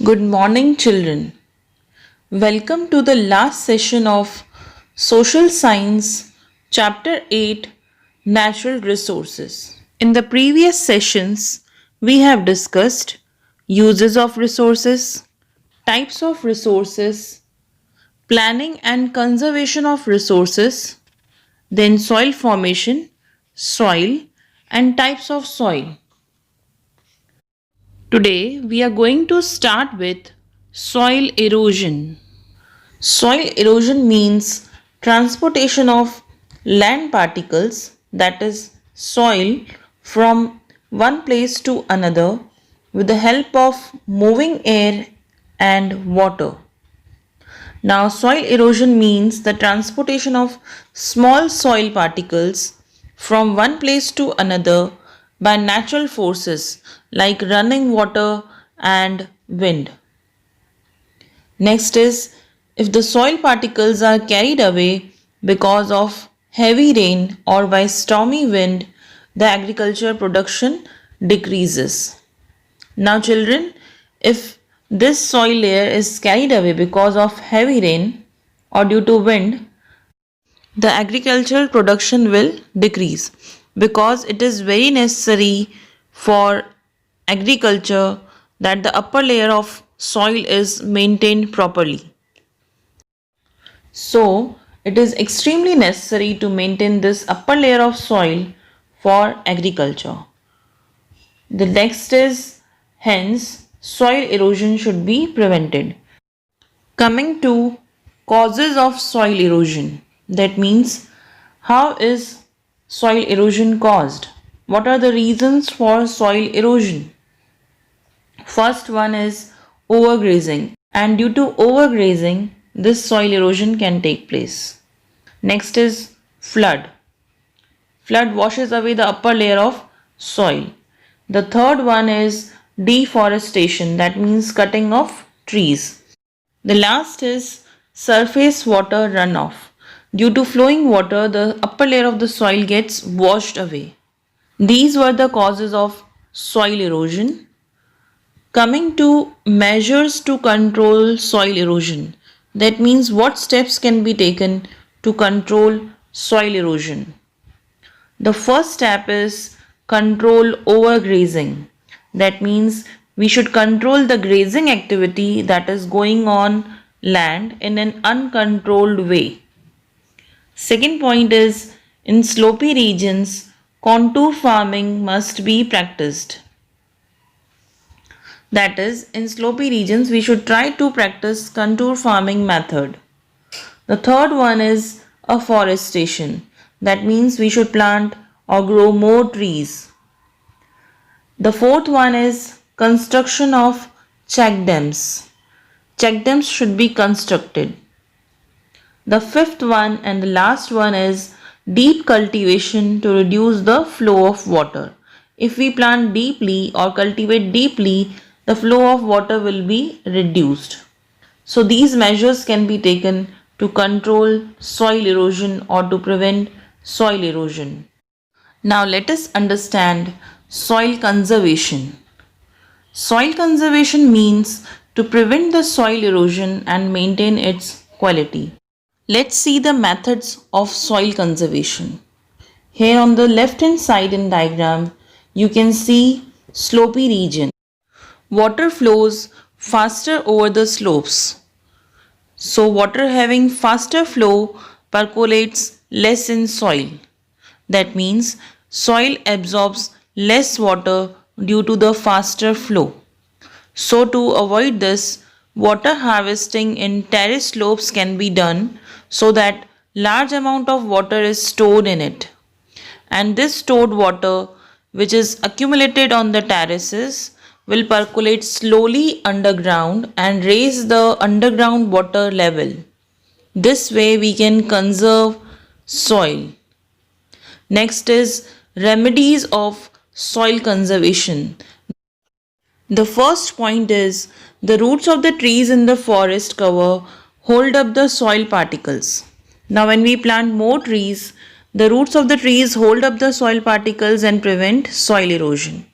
Good morning, children. Welcome to the last session of Social Science, Chapter 8 Natural Resources. In the previous sessions, we have discussed uses of resources, types of resources, planning and conservation of resources, then soil formation, soil, and types of soil. Today, we are going to start with soil erosion. Soil erosion means transportation of land particles, that is, soil, from one place to another with the help of moving air and water. Now, soil erosion means the transportation of small soil particles from one place to another by natural forces like running water and wind. Next is if the soil particles are carried away because of heavy rain or by stormy wind, the agriculture production decreases. Now, children, if this soil layer is carried away because of heavy rain or due to wind, the agricultural production will decrease because it is very necessary for agriculture that the upper layer of soil is maintained properly. So, it is extremely necessary to maintain this upper layer of soil for agriculture. The next is hence soil erosion should be prevented. Coming to causes of soil erosion, that means how is soil erosion caused? What are the reasons for soil erosion? First one is overgrazing, and due to overgrazing, this soil erosion can take place. Next is flood. Flood washes away the upper layer of soil. The third one is deforestation, that means cutting of trees. The last is surface water runoff. Due to flowing water, the upper layer of the soil gets washed away. These were the causes of soil erosion. Coming to measures to control soil erosion, that means what steps can be taken to control soil erosion. The first step is control overgrazing. That means we should control the grazing activity that is going on land in an uncontrolled way. Second point is in slopy regions, contour farming must be practiced. That is, in slopy regions, we should try to practice contour farming method. The third one is afforestation. That means we should plant or grow more trees. The fourth one is construction of check dams. Check dams should be constructed. The fifth one and the last one is deep cultivation to reduce the flow of water. If we plant deeply or cultivate deeply, the flow of water will be reduced. So these measures can be taken to control soil erosion or to prevent soil erosion. Now let us understand soil conservation. Soil conservation means to prevent the soil erosion and maintain its quality. Let's see the methods of soil conservation. Here on the left hand side in diagram, you can see slopy region. Water flows faster over the slopes. So water having faster flow percolates less in soil. That means soil absorbs less water due to the faster flow. So to avoid this, water harvesting in terrace slopes can be done so that large amount of water is stored in it. And this stored water which is accumulated on the terraces will percolate slowly underground and raise the underground water level. This way we can conserve soil. Next is remedies of soil conservation. The first point is the roots of the trees in the forest cover hold up the soil particles. Now when we plant more trees, the roots of the trees hold up the soil particles and prevent soil erosion.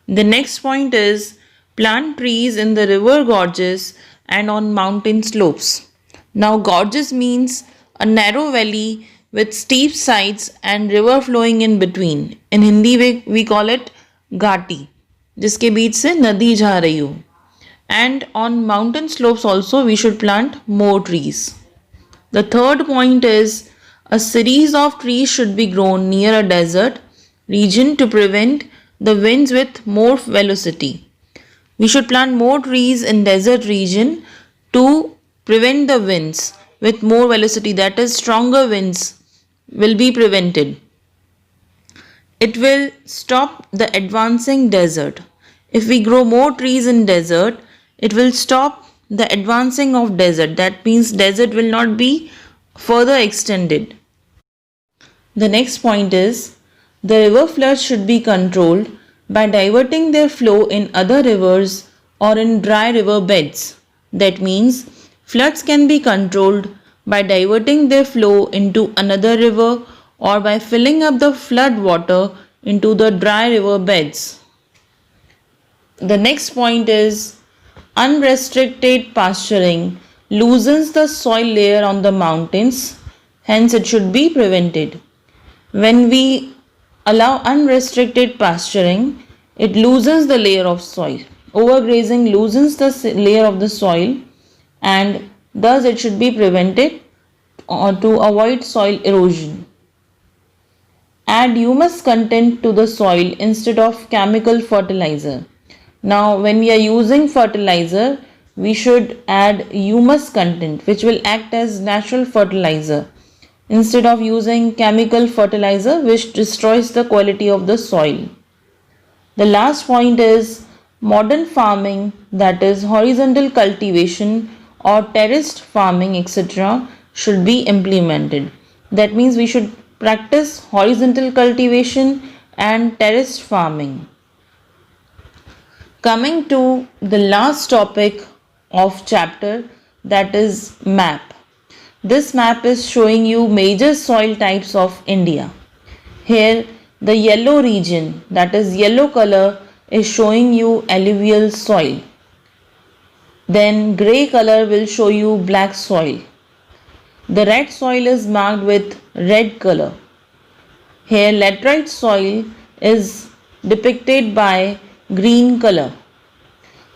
The next point is Plant trees in the river gorges and on mountain slopes. Now, gorges means a narrow valley with steep sides and river flowing in between. In Hindi, we call it घाटी, जिसके बीच से नदी जा रही हो. And on mountain slopes also we should plant more trees. The third point is a series of trees should be grown near a desert region to prevent the winds with more velocity. We should plant more trees in desert region to prevent the winds with more velocity, that is stronger winds will be prevented. It will stop the advancing desert. If we grow more trees in desert, it will stop the advancing of desert. That means desert will not be further extended. The next point is the river floods should be controlled by diverting their flow in other rivers or in dry river beds. That means floods can be controlled by diverting their flow into another river or by filling up the flood water into the dry river beds. The next point is unrestricted pasturing loosens the soil layer on the mountains, hence it should be prevented. When we allow unrestricted pasturing, it loosens the layer of soil. Overgrazing loosens the layer of the soil and thus it should be prevented to avoid soil erosion. Add humus content to the soil instead of chemical fertilizer. Now, when we are using fertilizer, we should add humus content which will act as natural fertilizer instead of using chemical fertilizer which destroys the quality of the soil. The last point is modern farming, that is horizontal cultivation or terraced farming etc. should be implemented. That means we should practice horizontal cultivation and terraced farming. Coming to the last topic of chapter, that is map. This map is showing you major soil types of India. Here the yellow region, that is yellow color, is showing you alluvial soil. Then grey color will show you black soil. The red soil is marked with red color. Here laterite soil is depicted by green color.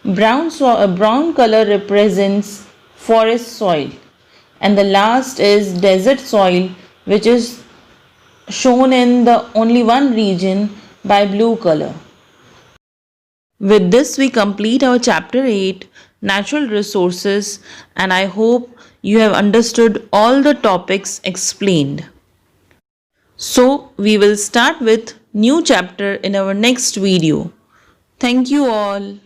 Brown color represents forest soil. And the last is desert soil, which is shown in the only one region by blue color. With this we complete our chapter 8, natural resources, and I hope you have understood all the topics explained. So we will start with new chapter in our next video. Thank you all.